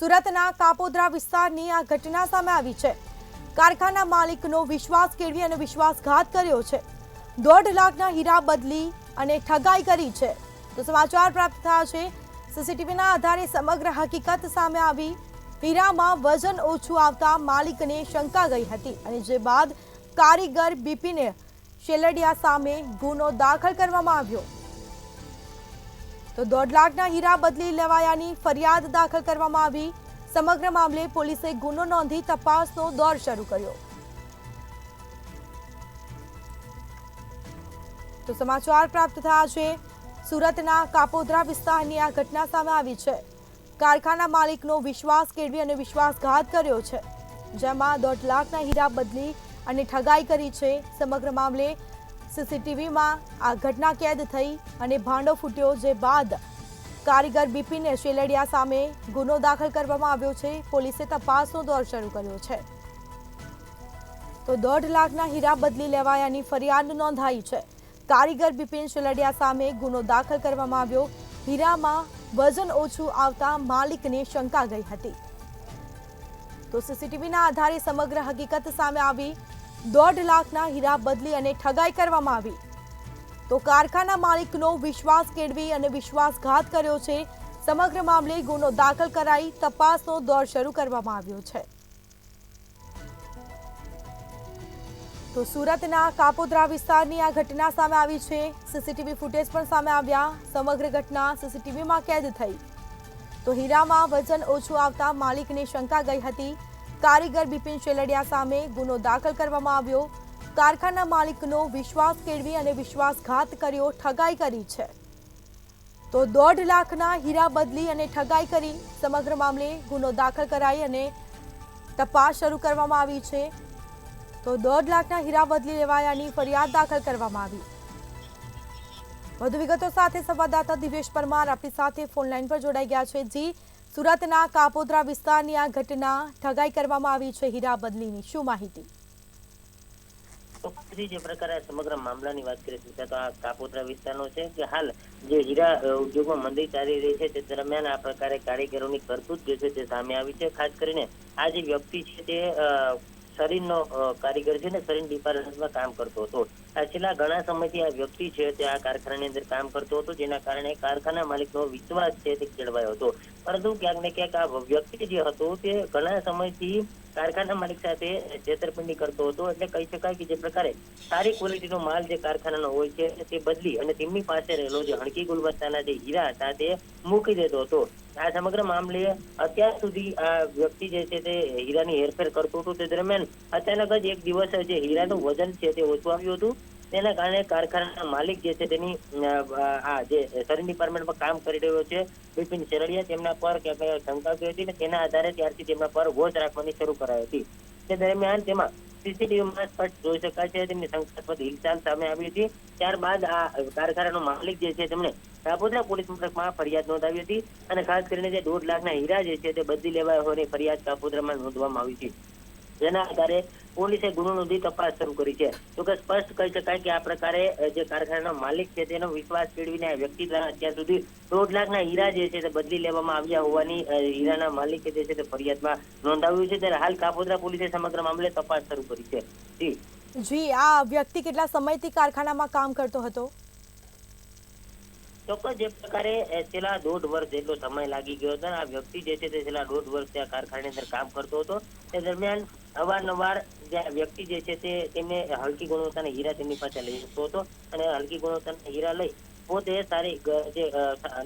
સુરતના કાપોદ્રા વિસ્તારની આ ઘટના સામે આવી છે। કારખાના માલિકનો વિશ્વાસ કેળવી અને વિશ્વાસઘાત કર્યો છે। 1.5 લાખના હીરા બદલી અને ઠગાઈ કરી છે। તો સમાચાર પ્રાપ્ત થયા છે। સીસીટીવીના આધારે સમગ્ર હકીકત સામે આવી। હીરામાં વજન ઓછું આવતા માલિકને શંકા ગઈ હતી અને જે બાદ કારીગર બિપિન શેલડિયા સામે ગુનો દાખલ કરવામાં આવ્યો। તો 1.5 લાખના હીરા બદલી લેવાયાની ફરિયાદ દાખલ કરવામાં આવી। સમગ્ર મામલે પોલીસે ગુનો નોંધી તપાસનો દોર શરૂ કર્યો। તો સમાચાર પ્રાપ્ત થયા છે। સુરતના કાપોદ્રા વિસ્તારની આ ઘટના સામે આવી છે। કારખાના માલિકનો વિશ્વાસ કેળવી અને વિશ્વાસઘાત કર્યો છે, જેમાં 1.5 લાખના હીરા બદલી અને ઠગાઈ કરી છે। સમગ્ર મામલે સીસીટીવીમાં આ ઘટના કેદ થઈ અને ભાંડો ફૂટ્યો, જે બાદ કારીગર બિપિન શેલડિયા સામે ગુનો દાખલ કરવામાં આવ્યો છે। પોલીસે તપાસનો દોર શરૂ કર્યો છે। તો 1.5 લાખના હીરા બદલી લેવાયાની ફરિયાદ નોંધાઈ છે। કારીગર બિપિન શેલડિયા સામે ગુનો દાખલ કરવામાં આવ્યો। હીરામાં વજન ઓછું આવતા માલિકને શંકા ગઈ હતી। તો સીસીટીવીના આધારે સમગ્ર હકીકત સામે આવી। 1.5 લાખના હીરા બદલી અને ઠગાઈ કરવામાં આવી। તો કારખાના માલિકનો વિશ્વાસ કેળવી અને વિશ્વાસઘાત કર્યો છે। સમગ્ર મામલે ગુનો દાખલ કરાઈ તપાસનો દોર શરૂ કરવામાં આવ્યો છે। તો સુરતના કાપોદ્રા વિસ્તારની આ ઘટના સામે આવી છે। સીસીટીવી ફૂટેજ પણ સામે આવ્યા। સમગ્ર ઘટના સીસીટીવીમાં કેદ થઈ। તો હીરામાં વજન ઓછું આવતા માલિકને શંકા ગઈ હતી। કારીગર બિપિન શેલડિયા સામે ગુનો દાખલ કરવામાં આવ્યો। કારખાના માલિકનો વિશ્વાસ કેળવી અને વિશ્વાસઘાત કર્યો, ઠગાઈ કરી છે। તો 1.5 લાખના હીરા બદલી અને ઠગાઈ કરી સમગ્ર મામલે ગુનો દાખલ કરાઈ અને તપાસ શરૂ કરવામાં આવી છે। તો 1.5 લાખના હીરા બદલી લેવાયાની ફરિયાદ દાખલ કરવામાં આવી। વધુ વિગતો સાથે સંવાદદાતા દિવેશ પરમાર આપણી સાથે ફોન લાઈન પર જોડાઈ ગયા છે। જી, સુરતના કાપોદ્રા વિસ્તારની આ ઘટના, ઠગાઈ કરવામાં આવી છે હીરા બદલીની, શું માહિતી? જે પ્રકારે સમગ્ર મામલાની વાત કરીએ તો આ કાપોદ્રા વિસ્તારનો છે કે હાલ જે હીરા ઉદ્યોગમાં મંદી ચાલી રહી છે તે દરમિયાન આ પ્રકારે કારીગરોની કરતૂત જે છે તે સામે આવી છે। ખાસ કરીને આ જે વ્યક્તિ છે તે શરીરનો કારીગર છે ને, શરીર ડિપાર્ટમેન્ટમાં કામ કરતો હતો। આ છેલ્લા ઘણા સમયથી આ વ્યક્તિ છે તે આ કારખાનાની અંદર કામ કરતો હતો, જેના કારણે કારખાના માલિકનો વિશ્વાસ છે તે કેળવાયો હતો। પરંતુ ક્યાંક ને ક્યાંક આ વ્યક્તિ જે હતો તે ઘણા સમયથી કારખાના માલિક સાથે છેતરપિંડી કરતો હતો। એટલે કહી શકાય કે જે પ્રકારે સારી ક્વોલિટીનો માલ જે કારખાનાનો હોય છે તે બદલી અને તેમની પાસે રહેલો જે હલકી ગુણવત્તાના જે હીરા હતા તે મૂકી દેતો હતો। આ સમગ્ર મામલે અત્યાર સુધી આ વ્યક્તિ જે છે તે હીરાની હેરફેર કરતો હતો। તે દરમિયાન અચાનક જ એક દિવસ જે હીરાનું વજન છે તે ઓછું આવ્યું હતું, તેના કારણે કારખાનાના માલિક જે છે તેની આ જે શરીર ડિપાર્ટમેન્ટમાં કામ કરી રહ્યો છે બિપિન શેલડિયા, તેમના પર ક્યાંક શંકા ગઈ હતી ને તેના આધારે ત્યારથી તેમના પર વોચ રાખવાની શરૂ કરાઈ હતી। તે દરમિયાન તેમાં સીસીટીવીમાં સ્પષ્ટ જોઈ શકાય છે તેમની શંકાસ્પદ હિલચાલ સામે આવી હતી। ત્યારબાદ આ કારખાનાનો માલિક જે છે તેમણે કાપોદ્રા પોલીસ મથકમાં ફરિયાદ નોંધાવી હતી અને ખાસ કરીને જે 1.5 લાખના હીરા જે છે તે બદલી લેવાયા હોવાની ફરિયાદ કાપોદ્રામાં નોંધવામાં આવી છે, જેના આધારે પોલીસે ગુનો નોંધી તપાસ શરૂ કરી છે। તો કે સ્પષ્ટ કહી શકાય કે આ પ્રકારે જે કારખાનાનો માલિક છે તેનો વિશ્વાસ કેળવીને આ વ્યક્તિ દ્વારા અત્યાર સુધી 1.5 લાખના હીરા જે છે તે બદલી લેવામાં આવ્યા હોવાની હીરાના માલિકે જે છે તે ફરિયાદમાં નોંધાવ્યું છે। ત્યારે હાલ કાપોદ્રા પોલીસે સમગ્ર મામલે તપાસ શરૂ કરી છે। જી, આ વ્યક્તિ કેટલા સમયથી કારખાનામાં કામ કરતો હતો? ચોક્કસ જે પ્રકારે છેલ્લા 1.5 વર્ષ જેટલો સમય લાગી ગયો હતો। આ વ્યક્તિ જે છે તે છેલ્લા 1.5 વર્ષ ત્યાં કારખાનાની અંદર કામ કરતો હતો। તે દરમિયાન અવારનવાર જે વ્યક્તિ જે છે તેમને હલકી ગુણવત્તાના હીરા તેમની પાસે લઈ જતો હતો અને હલકી ગુણવત્તાના હીરા લઈ પોતે સારી જે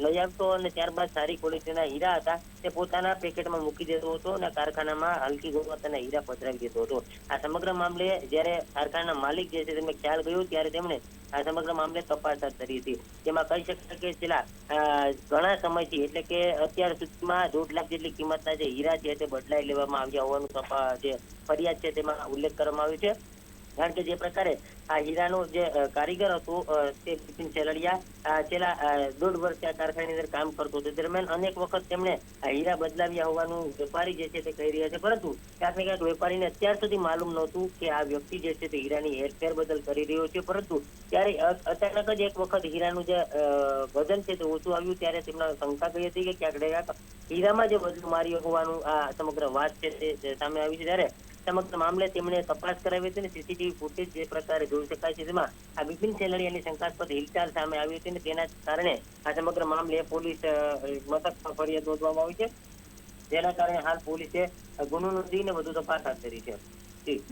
લઈ આવતો અને ત્યારબાદ સારી ક્વોલિટીના હીરા હતા તે પોતાના પેકેટમાં મૂકી દેતો હતો અને કારખાનામાં હલકી ગુણવત્તાના હીરા પધરાવી દેતો હતો। આ સમગ્ર મામલે જ્યારે કારખાનાના માલિક જે છે તેમને ખ્યાલ ગયો ત્યારે તેમણે આ સમગ્ર મામલે તપાસ હાથ ધરી હતી। જેમાં કહી શકાય કે છેલ્લા ઘણા સમયથી એટલે કે અત્યાર સુધીમાં 1.5 લાખ જેટલી કિંમતના જે હીરા છે તે બદલાઈ લેવામાં આવ્યા હોવાનું જે ફરિયાદ છે તેમાં ઉલ્લેખ કરવામાં આવ્યો છે। કારણ કે જે પ્રકારે આ હીરાનો જે કારીગર હતો તે બિપિન સેલડિયા છેલ્લા 1.5 વર્ષ આ કારખાનાની અંદર કામ કરતો હતો. દરમિયાન અનેક વખત તેમણે આ હીરા બદલાવ્યા હોવાનું વેપારી જે છે તે કહી રહ્યા છે, પરંતુ ક્યાંક ને ક્યાંક વેપારીને અત્યાર સુધી માલુમ નહોતું કે આ વ્યક્તિ જે છે તે હીરાની હેરફેર બદલ કરી રહ્યો છે. પરંતુ ત્યારે અચાનક જ એક વખત હીરાનું જે વજન છે તે ઓછું આવ્યું ત્યારે તેમના શંકા ગઈ હતી કે ક્યાંક ને ક્યાંક હીરામાં જે બદલો માર્યો હોવાનું આ સમગ્ર વાત છે તે સામે આવી છે. ત્યારે સમગ્ર મામલે તેમણે તપાસ કરાવી હતી અને સીસીટીવી ફૂટેજ જે પ્રકારે જોઈ શકાય છે તેમાં આ બિપિન સેલડિયાની શંકાસ્પદ હિલચાલ સામે આવી હતી અને તેના કારણે આ સમગ્ર મામલે પોલીસ મથકમાં ફરિયાદ નોંધવામાં આવી છે, જેના કારણે હાલ પોલીસે ગુનો નોંધીને વધુ તપાસ હાથ ધરી છે.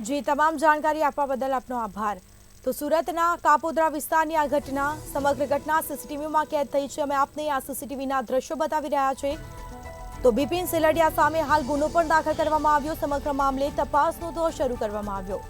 જી, તમામ જાણકારી આપવા બદલ આપનો આભાર. તો સુરતના કાપોદ્રા વિસ્તારની આ ઘટના, સમગ્ર ઘટના સીસીટીવીમાં કેદ થઈ છે. અમે આપને આ સીસીટીવીના દ્રશ્યો બતાવી રહ્યા છે. તો બિપિન સેલડિયા સામે હાલ ગુનો પણ દાખલ કરવામાં આવ્યો. સમગ્ર મામલે તપાસનો દોર શરૂ કરવામાં આવ્યો.